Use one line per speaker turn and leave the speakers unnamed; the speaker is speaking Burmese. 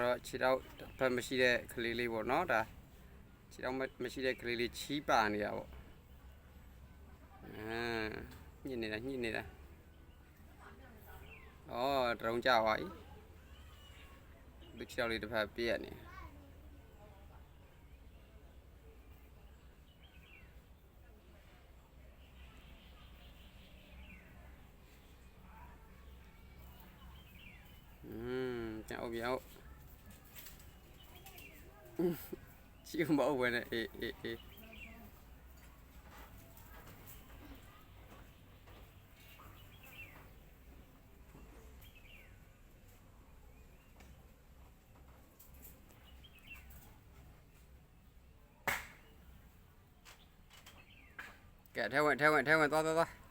တော့ခြေတော့ဘက်မရှိတဲ့ကလေးလေးပေါ့နော်ဒါခြေတော့မရှိတဲ့ကလေးလေးချီးပါနေတာပေါ့ညစ်နေတာဩတရုံးကြပါပြီလူခြေတော့လေးတစ်ဖက်ပြည့်နေပြန်အောင်ရှိမဟုတ်ပဲနဲ့အေးကဲထဲဝင်သွား